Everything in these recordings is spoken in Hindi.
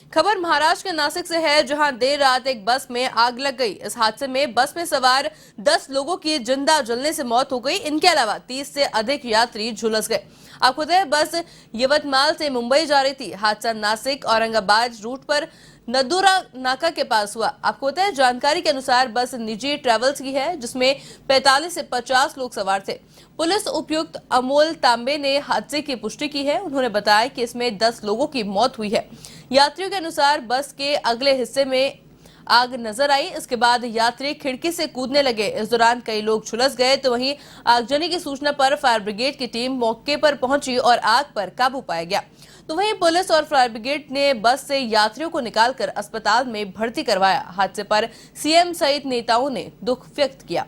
खबर महाराष्ट्र के नासिक से है, जहां देर रात एक बस में आग लग गई। इस हादसे में बस में सवार 10 लोगों की जिंदा जलने से मौत हो गई। इनके अलावा 30 से अधिक यात्री झुलस गए। आपको बता दें, बस यवतमाल से मुंबई जा रही थी। हादसा नासिक औरंगाबाद रूट पर नदूरा नाका के पास हुआ। आपको बता दें, जानकारी के अनुसार बस निजी ट्रेवल्स की है, जिसमें 45 से 50 लोग सवार थे। पुलिस उपायुक्त अमोल तांबे ने हादसे की पुष्टि की है। उन्होंने बताया कि इसमें 10 लोगों की मौत हुई है। यात्रियों के अनुसार बस के अगले हिस्से में आग नजर आई। इसके बाद यात्री खिड़की से कूदने लगे। इस दौरान कई लोग झुलस गए। तो वहीं आगजनी की सूचना पर फायर ब्रिगेड की टीम मौके पर पहुंची और आग पर काबू पाया गया। तो वहीं पुलिस और फायर ब्रिगेड ने बस से यात्रियों को निकालकर अस्पताल में भर्ती करवाया। हादसे पर सीएम सहित नेताओं ने दुख व्यक्त किया।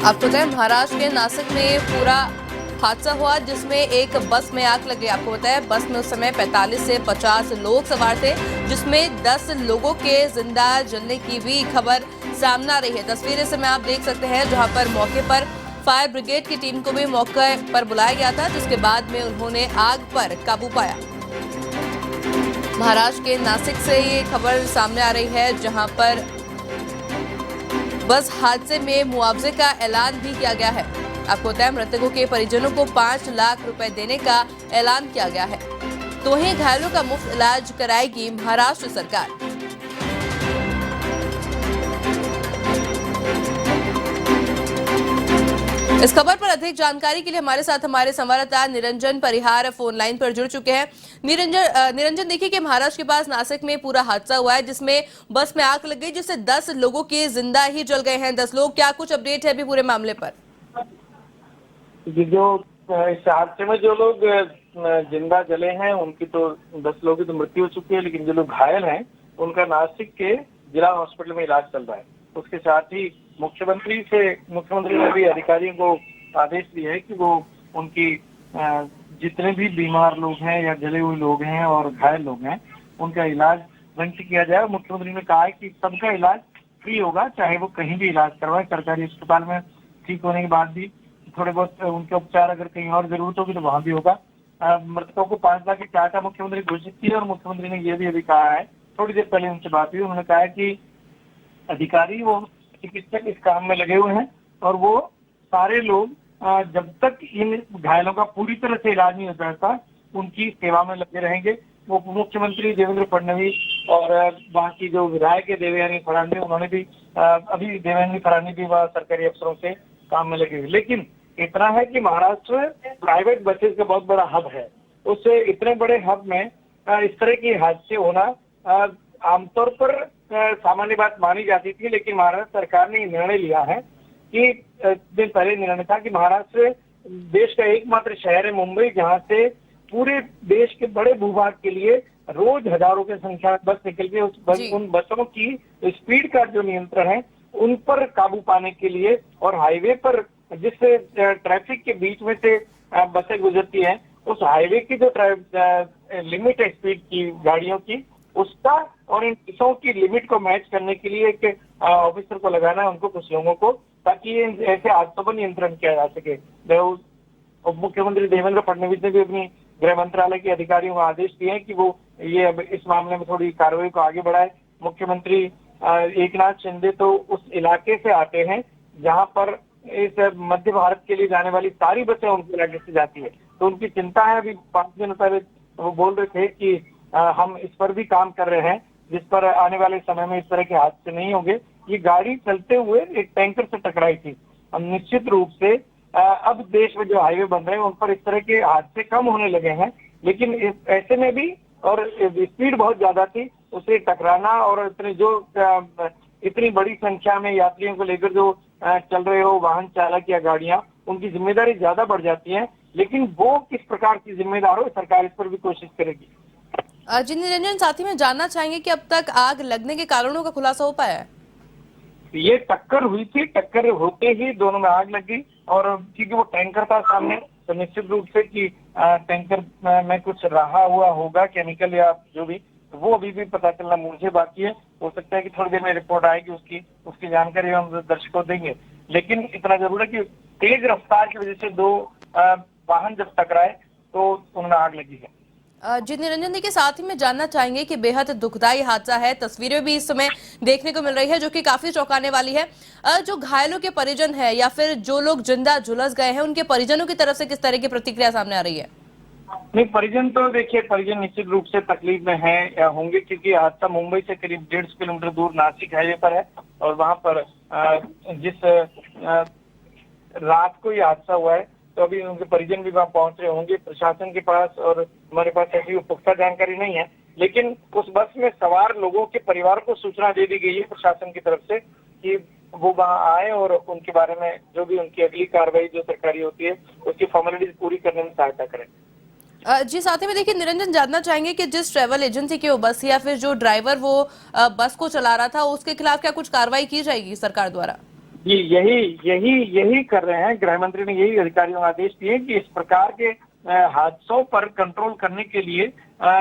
आपको बताएं, महाराष्ट्र के नासिक में पूरा हादसा हुआ, जिसमें एक बस में आग लगी। आपको बताया, बस में उस समय 45 से 50 लोग सवार थे, जिसमें 10 लोगों के जिंदा जलने की भी खबर सामने आ रही है। तस्वीरें इस समय आप देख सकते हैं, जहां पर मौके पर फायर ब्रिगेड की टीम को भी मौके पर बुलाया गया था, जिसके बाद में उन्होंने आग पर काबू पाया। महाराष्ट्र के नासिक से ये खबर सामने आ रही है, जहां पर बस हादसे में मुआवजे का ऐलान भी किया गया है। आपको बताया, मृतकों के परिजनों को 5 लाख रुपए देने का ऐलान किया गया है। तो वहीं घायलों का मुफ्त इलाज कराएगी महाराष्ट्र सरकार। इस खबर पर अधिक जानकारी के लिए हमारे साथ हमारे संवाददाता निरंजन परिहार फोन लाइन पर जुड़ चुके हैं। निरंजन, देखिए कि महाराष्ट्र के पास नासिक में पूरा हादसा हुआ है, जिसमें बस में आग लग गई, जिससे 10 लोगों की जिंदा ही जल गए हैं। 10 लोग, क्या कुछ अपडेट है अभी पूरे मामले पर? जो इस हादसे में जो लोग जिंदा जले हैं उनकी तो 10 लोगों की तो मृत्यु हो चुकी है, लेकिन जो लोग घायल हैं उनका नासिक के जिला हॉस्पिटल में इलाज चल रहा है। उसके साथ ही मुख्यमंत्री ने भी अधिकारियों को आदेश दिया है कि वो उनकी जितने भी बीमार लोग हैं या जले हुए लोग हैं और घायल लोग हैं, उनका इलाज ढंग से किया जाए। मुख्यमंत्री ने कहा है कि सबका इलाज फ्री होगा, चाहे वो कहीं भी इलाज करवाए। सरकारी अस्पताल में ठीक होने के बाद भी थोड़े बहुत उनके उपचार अगर कहीं और जरूरत होगी तो वहां भी होगा। मृतकों को 5 लाख की सहायता मुख्यमंत्री घोषित की है। और मुख्यमंत्री ने यह भी अभी कहा है, थोड़ी देर पहले उनसे बात हुई, उन्होंने कहा है कि अधिकारी वो चिकित्सक इस काम में लगे हुए हैं और वो सारे लोग जब तक इन घायलों का पूरी तरह से इलाज नहीं हो जाता उनकी सेवा में लगे रहेंगे। वो मुख्यमंत्री देवेंद्र फडणवीस और वहाँ की जो विधायक है देवयानी फडणवीस, उन्होंने भी अभी देवयानी फडणवीस भी वहाँ सरकारी अफसरों से काम में लगे हुए। लेकिन इतना है कि महाराष्ट्र प्राइवेट बसेस का बहुत बड़ा हब है। उस इतने बड़े हब में इस तरह की हादसे होना आमतौर पर सामान्य बात मानी जाती थी, लेकिन महाराष्ट्र सरकार ने निर्णय लिया है कि दिन पहले निर्णय था कि महाराष्ट्र देश का एकमात्र शहर है मुंबई, जहां से पूरे देश के बड़े भूभाग के लिए रोज हजारों की संख्या में बस निकलती है। उन बसों की स्पीड का जो नियंत्रण है उन पर काबू पाने के लिए और हाईवे पर जिस ट्रैफिक के बीच में से बसें गुजरती हैं, उस हाईवे की जो लिमिट है स्पीड की गाड़ियों की, उसका और इन बसों की लिमिट को मैच करने के लिए एक ऑफिसर को लगाना है, उनको कुछ लोगों को, ताकि ये ऐसे हादसों पर नियंत्रण किया जा सके। उप मुख्यमंत्री देवेंद्र फडणवीस ने भी अपनी गृह मंत्रालय के अधिकारियों को आदेश दिए हैं कि वो ये अब इस मामले में थोड़ी कार्रवाई को आगे बढ़ाए। मुख्यमंत्री एकनाथ शिंदे तो उस इलाके से आते हैं जहां पर इस मध्य भारत के लिए जाने वाली सारी बसें उनके इलाके से जाती है। तो उनकी चिंता है। अभी 5 दिन पहले वो बोल रहे थे कि हम इस पर भी काम कर रहे हैं जिस पर आने वाले समय में इस तरह के हादसे नहीं होंगे। ये गाड़ी चलते हुए एक टैंकर से टकराई थी। अब निश्चित रूप से अब देश में जो हाईवे बन रहे हैं उन पर इस तरह के हादसे कम होने लगे हैं, लेकिन ऐसे में भी और स्पीड बहुत ज्यादा थी, उसे टकराना और इतनी बड़ी संख्या में यात्रियों को लेकर जो चल रहे हो वाहन चालक या गाड़ियां, उनकी जिम्मेदारी ज्यादा बढ़ जाती है। लेकिन वो किस प्रकार की जिम्मेदार हो, सरकार इस पर भी कोशिश करेगी। जी निरंजन, साथ ही में जानना चाहेंगे कि अब तक आग लगने के कारणों का खुलासा हो पाया है? ये टक्कर हुई थी, टक्कर होते ही दोनों में आग लग गई और क्योंकि वो टैंकर था सामने, तो निश्चित रूप से कि टैंकर में कुछ रहा हुआ होगा केमिकल या जो भी, तो वो अभी भी पता चलना मुझे बाकी है। हो सकता है कि थोड़ी देर में रिपोर्ट आएगी, उसकी जानकारी हम दर्शकों देंगे। लेकिन इतना जरूर है कि तेज रफ्तार की वजह से दो वाहन जब टकराए तो उनमें आग लगी है। जी निरंजन, देखिए साथ ही में जानना चाहेंगे कि बेहद दुखदाई हादसा है, तस्वीरें भी इस समय देखने को मिल रही है जो कि काफी चौंकाने वाली है। जो घायलों के परिजन है या फिर जो लोग जिंदा झुलस गए हैं, उनके परिजनों की तरफ से किस तरह की प्रतिक्रिया सामने आ रही है? नहीं, परिजन तो देखिए, परिजन निश्चित रूप से तकलीफ में है या होंगे, क्योंकि हादसा मुंबई से करीब 150 किलोमीटर दूर नासिक हाईवे पर है और वहां पर जिस रात को ये हादसा हुआ है, तो अभी उनके परिजन भी वहां पहुंच रहे होंगे। प्रशासन के पास और हमारे पास ऐसी पुख्ता जानकारी नहीं है, लेकिन उस बस में सवार लोगों के परिवार को सूचना दे दी गई है प्रशासन की तरफ से कि वो वहां आए और उनके बारे में जो भी उनकी अगली कार्रवाई जो सरकारी होती है उसकी फॉर्मेलिटीज पूरी करने में सहायता करें। जी साथ ही में देखिए निरंजन, जानना चाहेंगे कि जिस ट्रैवल एजेंसी की वो बस या फिर जो ड्राइवर वो बस को चला रहा था, उसके खिलाफ क्या कुछ कार्रवाई की जाएगी सरकार द्वारा? जी, यही कर रहे हैं। गृह मंत्री ने यही अधिकारियों को आदेश दिए कि इस प्रकार के हादसों पर कंट्रोल करने के लिए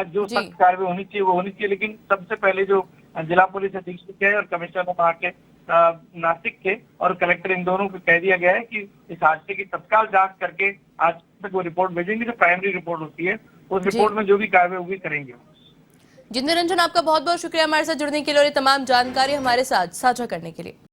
जो सख्त कार्रवाई होनी चाहिए वो होनी चाहिए। लेकिन सबसे पहले जो जिला पुलिस अधीक्षक है और कमिश्नर वहां के नासिक के और कलेक्टर, इन दोनों को कह दिया गया है कि इस हादसे की तत्काल जांच करके आज तक वो रिपोर्ट भेजेंगे, जो प्राइमरी रिपोर्ट होती है उस रिपोर्ट में जो भी कार्रवाई होगी करेंगे। जी निरंजन, आपका बहुत बहुत शुक्रिया हमारे साथ जुड़ने के लिए और ये तमाम जानकारी हमारे साथ साझा करने के लिए।